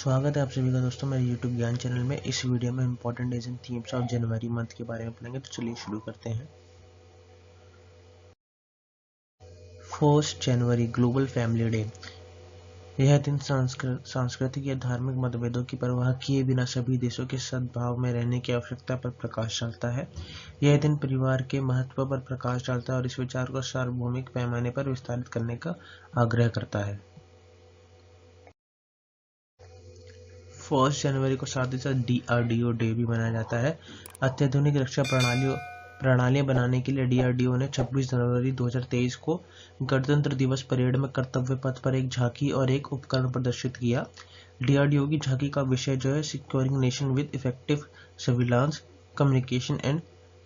स्वागत है आप सभी का दोस्तों मेरे YouTube ज्ञान चैनल में। इस वीडियो में important days and themes of January month के बारे में पढ़ेंगे। तो चलिए शुरू करते हैं। 1 जनवरी ग्लोबल फैमिली डे। यह दिन सांस्कृतिक या धार्मिक मतभेदों की परवाह किए बिना सभी देशों के सद्भाव में रहने की आवश्यकता पर प्रकाश डालता है। यह दिन परिवार के महत्व पर प्रकाश डालता है और इस विचार को सार्वभौमिक पैमाने पर विस्तारित करने का आग्रह करता है। 1 जनवरी को साथ ही साथ DRDO डे भी मनाया जाता है। अत्याधुनिक रक्षा प्रणालियां बनाने के लिए DRDO ने 26 जनवरी 2023 को गणतंत्र दिवस परेड में कर्तव्य पथ पर एक झांकी और एक उपकरण प्रदर्शित किया। DRDO की झांकी का विषय जो है securing nation with effective surveillance communication and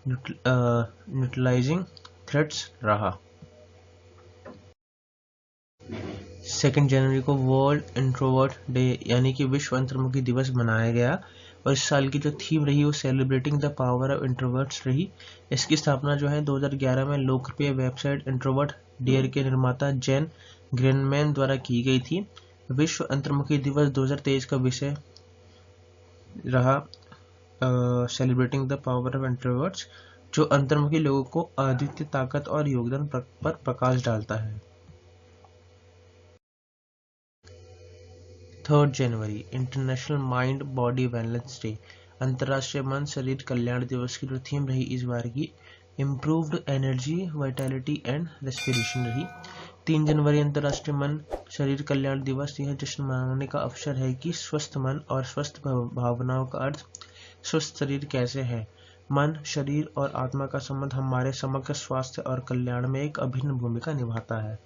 neutralising threats रहा। 2 जनवरी को वर्ल्ड इंट्रोवर्ट डे यानी कि विश्व अंतर्मुखी दिवस मनाया गया और इस साल की जो थीम रही वो celebrating the power of introverts रही। इसकी स्थापना जो है 2011 में लोकप्रिय वेबसाइट इंट्रोवर्ट डेयर के निर्माता जेन ग्रेनमैन द्वारा की गई थी। विश्व अंतर्मुखी दिवस 2023 का विषय रहा celebrating the power of introverts, जो अंतर्मुखी लोगों को अद्वितीय ताकत और योगदान पर प्रकाश डालता है। 3 जनवरी international mind body wellness day, अंतर्राष्ट्रीय मन शरीर कल्याण दिवस की जो थीम रही इस बार की improved energy vitality and respiration रही। 3 जनवरी अंतर्राष्ट्रीय मन शरीर कल्याण दिवस। यह जश्न मनाने का अवसर है कि स्वस्थ मन और स्वस्थ भावनाओं का अर्थ स्वस्थ शरीर कैसे है। मन, शरीर और आत्मा का संबंध हमारे समग्र स्वास्थ्य और कल्याण में एक अभिन्न भूमिका निभाता है।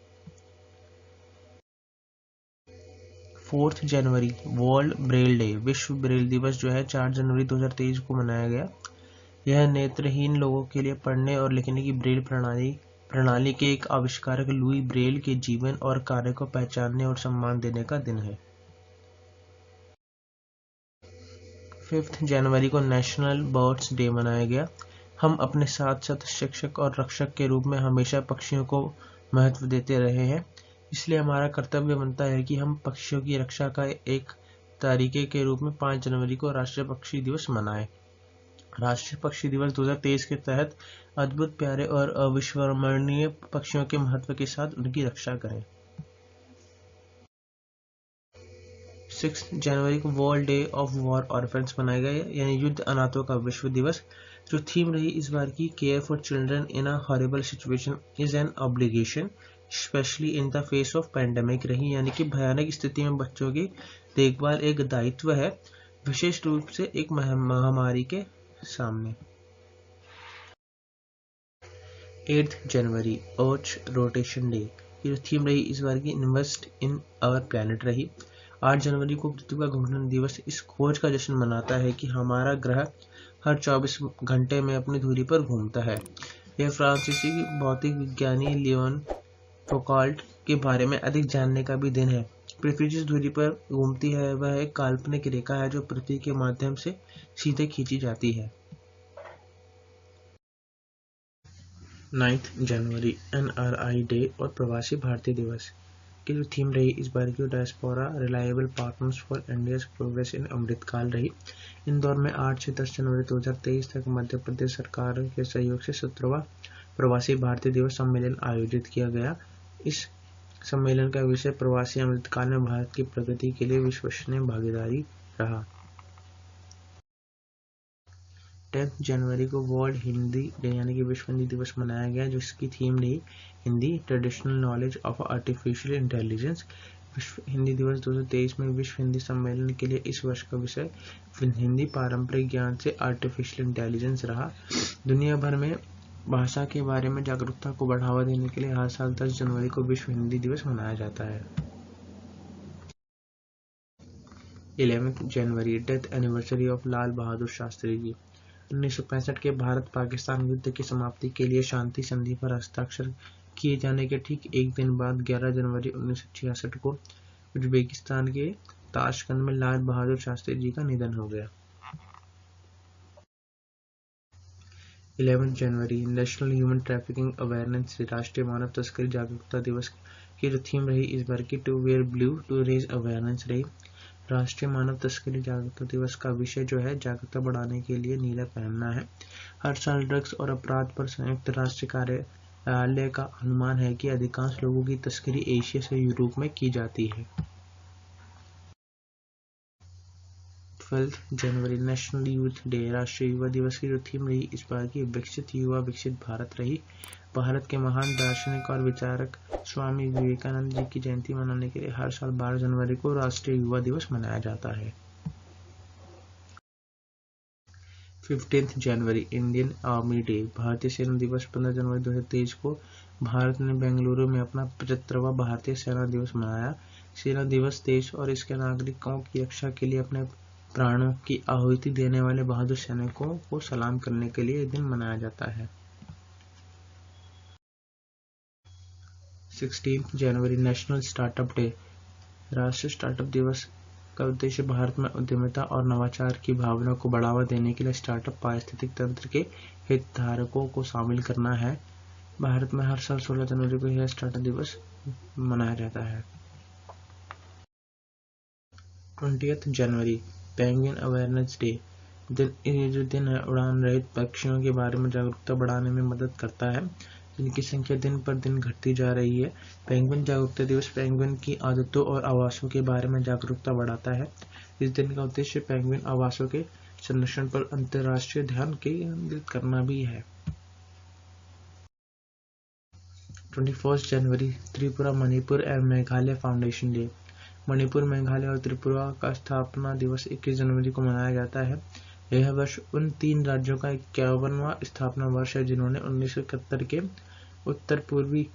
4 जनवरी वर्ल्ड ब्रेल डे, विश्व ब्रेल दिवस जो है 4 जनवरी 2023 को मनाया गया। यह नेत्रहीन लोगों के लिए पढ़ने और लिखने की ब्रेल प्रणाली के एक आविष्कारक लुई ब्रेल के जीवन और कार्य को पहचानने और सम्मान देने का दिन है। 5 जनवरी को नेशनल बर्ड्स डे मनाया गया। हम अपने साथ साथ शिक्षक और रक्षक के रूप में हमेशा पक्षियों को महत्व देते रहे हैं, इसलिए हमारा कर्तव्य बनता है कि हम पक्षियों की रक्षा का एक तरीके के रूप में 5 जनवरी को राष्ट्रीय पक्षी दिवस मनाएं। राष्ट्रीय पक्षी दिवस 2023 के तहत अद्भुत, प्यारे और अविस्मरणीय पक्षियों के महत्व के साथ उनकी रक्षा करें। 6 जनवरी को वर्ल्ड डे ऑफ वॉर ऑर्फेन्स मनाया गया, यानी युद्ध अनाथों का विश्व दिवस। जो थीम रही इस बार की care for children in a horrible situation is an obligation specially in the face of pandemic रही, यानी कि भयानक स्थिति में बच्चों की देखभाल एक दायित्व है, विशेष रूप से एक महामारी के सामने। 8 जनवरी अर्थ रोटेशन डे, ये थीम रही इस बार की इन्वेस्ट इन आवर प्लैनेट रही। 8 जनवरी को पृथ्वी का घूर्णन दिवस इस खोज का जश्न मनाता है कि हमारा ग्रह हर 24 घंटे में अपनी धुरी पर घूमता है। यह फ्रांसीसी भौतिक विज्ञानी लियोन फोकाल्ट के बारे में अधिक जानने का भी दिन है। पृथ्वी जिस धुरी पर घूमती है वह एक काल्पनिक रेखा है जो पृथ्वी के माध्यम से सीधे खींची जाती है। 9 जनवरी NRI डे और प्रवासी भारतीय दिवस की जो थीम रही इस बार की diaspora reliable partners for India's progress in Amrit Kaal रही। इंदौर में 8 से 10 जनवरी 2023 तक मध्य प्रदेश सरकार के सहयोग से 17वां प्रवासी भारतीय दिवस सम्मेलन आयोजित किया गया। इस सम्मेलन का विषय प्रवासी अमृतकाल में भारत की प्रगति के लिए विश्वसनीय भागीदारी रहा। 10 जनवरी को वर्ल्ड हिंदी डे यानी कि विश्व हिंदी दिवस मनाया गया, जिसकी थीम रही Hindi traditional knowledge of artificial intelligence. विश्व हिंदी दिवस 2023 में विश्व हिंदी सम्मेलन के लिए इस वर्ष का विषय हिंदी पारंपरिक ज्ञान से आर्टिफिशियल इंटेलिजेंस रहा। दुनिया भर में भाषा के बारे में जागरूकता को बढ़ावा देने के लिए हर साल 10 जनवरी को विश्व हिंदी दिवस मनाया जाता है। 11 जनवरी death anniversary of Lal Bahadur Shastri ji. 1965 के भारत पाकिस्तान युद्ध की समाप्ति के लिए शांति संधि पर हस्ताक्षर किए जाने के ठीक एक दिन बाद 11 जनवरी 1966 को उज्बेकिस्तान के ताशकंद में लाल बहादुर शास्त्री जी का निधन हो गया। 11 जनवरी नेशनल ह्यूमन ट्रैफिकिंग अवेयरनेस, राष्ट्रीय मानव तस्करी जागरूकता दिवस की जो थीम रही इस बार की to wear blue to raise awareness रही। राष्ट्रीय मानव तस्करी जागरूकता दिवस का विषय जो है जागरूकता बढ़ाने के लिए नीला पहनना है। हर साल ड्रग्स और अपराध पर संयुक्त राष्ट्र कार्यालय का अनुमान है कि अधिकांश लोगों की तस्करी एशिया से यूरोप में की जाती है। 12 जनवरी नेशनल यूथ डे, राष्ट्रीय युवा दिवस की जो थीम रही इस बार की विकसित युवा विकसित भारत रही। भारत के महान दार्शनिक और विचारक स्वामी विवेकानंद जी की जयंती मनाने के लिए हर साल 12 जनवरी को राष्ट्रीय युवा दिवस मनाया जाता है। 15 जनवरी इंडियन आर्मी डे, भारतीय सेना दिवस 15 जनवरी 2023 को भारत ने बेंगलुरु में अपना 75वां भारतीय सेना दिवस मनाया। सेना दिवस देश और इसके नागरिकों की रक्षा के लिए अपने प्राणों की आहुति देने वाले बहादुर सैनिकों को सलाम करने के लिए दिन मनाया जाता है। 16 जनवरी नेशनल स्टार्टअप डे, राष्ट्रीय स्टार्टअप दिवस का उद्देश्य भारत में उद्यमिता और नवाचार की भावना को बढ़ावा देने के लिए स्टार्टअप पारिस्थितिक तंत्र के हितधारकों को शामिल करना है। भारत में हर साल 16 जनवरी को यह स्टार्टअप दिवस मनाया जाता है। 20 जनवरी पेंगुइन अवेयरनेस डे, ये जो दिन है उड़ान रहित पक्षियों के बारे में जागरूकता बढ़ाने में मदद करता है, जिनकी संख्या दिन पर दिन घटती जा रही है। पेंगुइन जागरूकता दिवस पेंगुइन की आदतों और आवासों के बारे में जागरूकता बढ़ाता है। इस दिन का उद्देश्य पेंगुइन आवासों के संरक्षण पर अंतर्राष्ट्रीय ध्यान केंद्रित करना भी है। 21 जनवरी त्रिपुरा मणिपुर एवं मेघालय फाउंडेशन डे, मणिपुर मेघालय और त्रिपुरा का स्थापना दिवस 21 जनवरी को मनाया जाता है। यह वर्ष उन 3 राज्यों का 51वां स्थापना वर्ष है जिन्होंने 1971 के उत्तर पूर्वी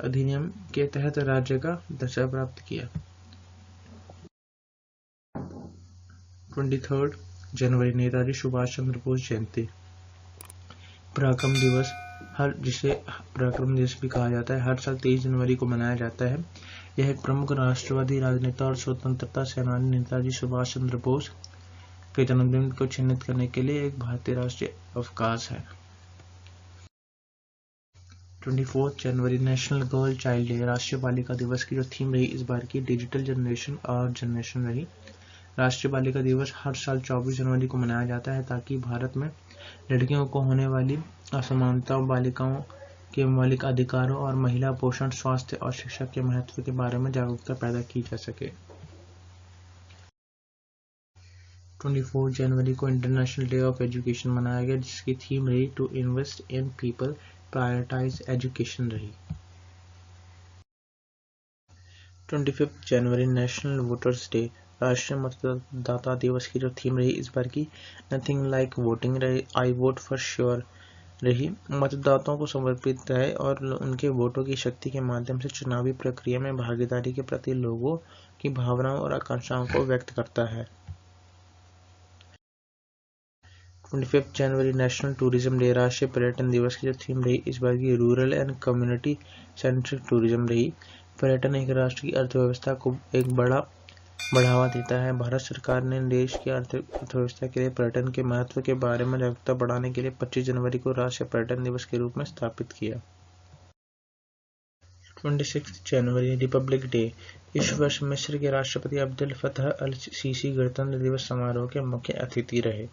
अधिनियम के तहत राज्य का दर्जा प्राप्त किया। 23 जनवरी नेताजी सुभाष चंद्र बोस जयंती, पराक्रम दिवस जिसे पराक्रम दिवस भी कहा जाता है, हर साल 23 जनवरी को मनाया जाता है। यह एक प्रमुख राष्ट्रवादी राजनेता और स्वतंत्रता सेनानी नेताजी सुभाष चंद्र बोस के जन्मदिन को चिन्हित करने के लिए एक भारतीय राष्ट्रीय अवकाश है। 24 जनवरी नेशनल गर्ल चाइल्ड डे, राष्ट्रीय बालिका दिवस की जो थीम रही इस बार की डिजिटल जनरेशन और जनरेशन रही। राष्ट्रीय बालिका दिवस हर साल 24 जनवरी को मनाया जाता है ताकि भारत में लड़कियों को होने वाली असमानताओं, बालिकाओं के मौलिक अधिकारों और महिला पोषण, स्वास्थ्य और शिक्षा के महत्व के बारे में जागरूकता पैदा की जा सके। 24 जनवरी को इंटरनेशनल डे ऑफ एजुकेशन मनाया गया जिसकी थीम रही to invest in people, prioritize education रही। 25 जनवरी नेशनल वोटर्स डे, राष्ट्रीय मतदाता दिवस की जो थीम रही इस बार की नथिंग लाइक वोटिंग रही, आई वोट फॉर श्योर रही। मतदाताओं को समर्पित है और उनके वोटों की शक्ति के माध्यम से चुनावी प्रक्रिया में भागीदारी के प्रति लोगों की भावनाओं और आकांक्षाओं को व्यक्त करता है। 25 जनवरी नेशनल टूरिज्म डे, राष्ट्रीय पर्यटन दिवस की जो थीम रही इस बार की rural and community centric tourism रही। पर्यटन एक राष्ट्र की अर्थव्यवस्था को एक बड़ा बढ़ावा देता है। भारत सरकार ने देश की अर्थव्यवस्था के लिए पर्यटन के महत्व के बारे में जागरूकता बढ़ाने के लिए 25 जनवरी को राष्ट्रीय पर्यटन दिवस के रूप में स्थापित किया। 26 जनवरी रिपब्लिक डे, इस वर्ष मिस्र के राष्ट्रपति अब्देल फतह अल सीसी गणतंत्र दिवस समारोह के मुख्य अतिथि रहे।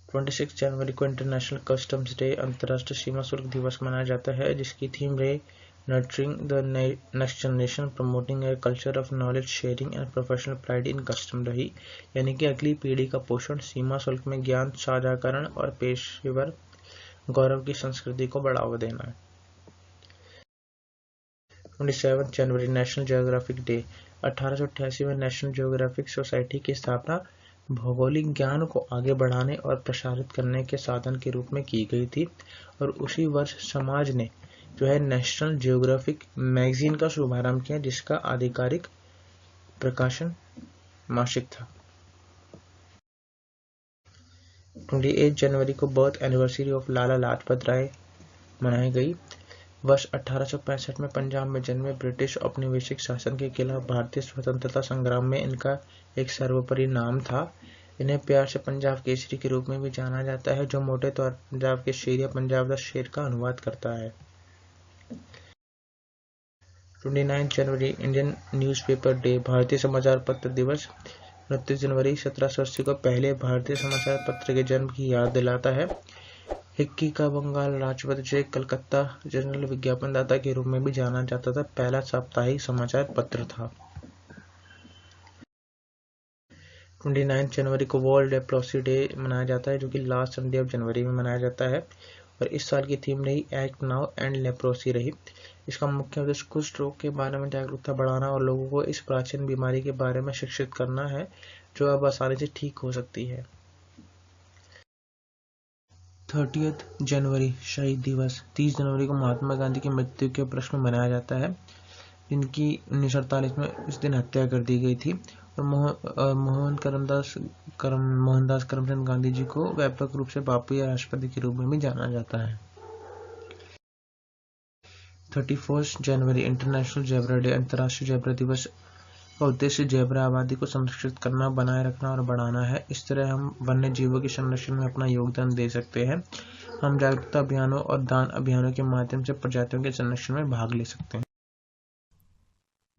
26 जनवरी को इंटरनेशनल कस्टम्स डे, अंतर्राष्ट्रीय सीमा शुल्क दिवस मनाया जाता है जिसकी थीम रहे nurturing the next generation, promoting a culture of knowledge sharing and professional pride in custom रही, यानी कि अगली पीढ़ी का पोषण, सीमा शुल्क में ज्ञान साझाकरण और पेशेवर गौरव की संस्कृति को बढ़ावा देना। 27 जनवरी नेशनल ज्योग्राफिक डे, 1888 में नेशनल ज्योग्राफिक सोसाइटी की स्थापना भौगोलिक ज्ञान को आगे बढ़ाने और प्रसारित करने के साधन के रूप में की गई थी और उसी वर्ष समाज ने जो है नेशनल ज्योग्राफिक मैगजीन का शुभारंभ किया जिसका आधिकारिक प्रकाशन मासिक था। 28 जनवरी को birth anniversary of Lala Lajpat Rai मनाई गई। वर्ष 1865 में पंजाब में जन्मे ब्रिटिश औपनिवेशिक शासन के खिलाफ भारतीय स्वतंत्रता संग्राम में इनका एक सर्वोपरि नाम था। इन्हें प्यार से पंजाब केसरी के रूप में भी जाना जाता है जो मोटे तौर पर पंजाब के शेर या पंजाब द शेर का अनुवाद करता है। 29 जनवरी इंडियन न्यूज़पेपर डे, भारतीय समाचार पत्र दिवस। 29 जनवरी 1780 को पहले भारतीय समाचार पत्र के जन्म की याद दिलाता है। हिक्की का बंगाल राजपत्र, जो कलकत्ता जनरल विज्ञापनदाता के रूप में भी जाना जाता था, पहला साप्ताहिक समाचार पत्र था। 29 जनवरी को वर्ल्ड लेप्रोसी डे मनाया जाता है, जो कि लास्ट संडे ऑफ जनवरी में मनाया जाता है। और इस साल की थीम रही एक्ट नाउ एंड लेप्रोसी रही। इसका मुख्य उद्देश्य कुष्ठ रोग के बारे में जागरूकता बढ़ाना और लोगों को इस प्राचीन बीमारी के बारे में शिक्षित करना है, जो अब आसानी से ठीक हो सकती है। 30 जनवरी शहीद दिवस। 30 जनवरी को महात्मा गांधी की मृत्यु के उपलक्ष्य में मनाया जाता है, जिनकी 1948 में इस दिन हत्या कर दी गई थी। और मोहनदास करमचंद गांधी जी को व्यापक रूप से बापू या राष्ट्रपति के रूप में भी जाना जाता है। 31 जनवरी इंटरनेशनल जेब्रा डे, अंतर्राष्ट्रीय जेब्रा दिवस का उद्देश्य जेब्रा आबादी को संरक्षित करना, बनाए रखना और बढ़ाना है। इस तरह हम वन्य जीवों के संरक्षण में अपना योगदान दे सकते हैं। हम जागरूकता अभियानों और दान अभियानों के माध्यम से प्रजातियों के संरक्षण में भाग ले सकते हैं।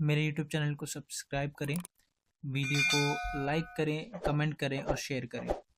मेरे YouTube चैनल को सब्सक्राइब करें, वीडियो को लाइक करें, कमेंट करें और शेयर करें।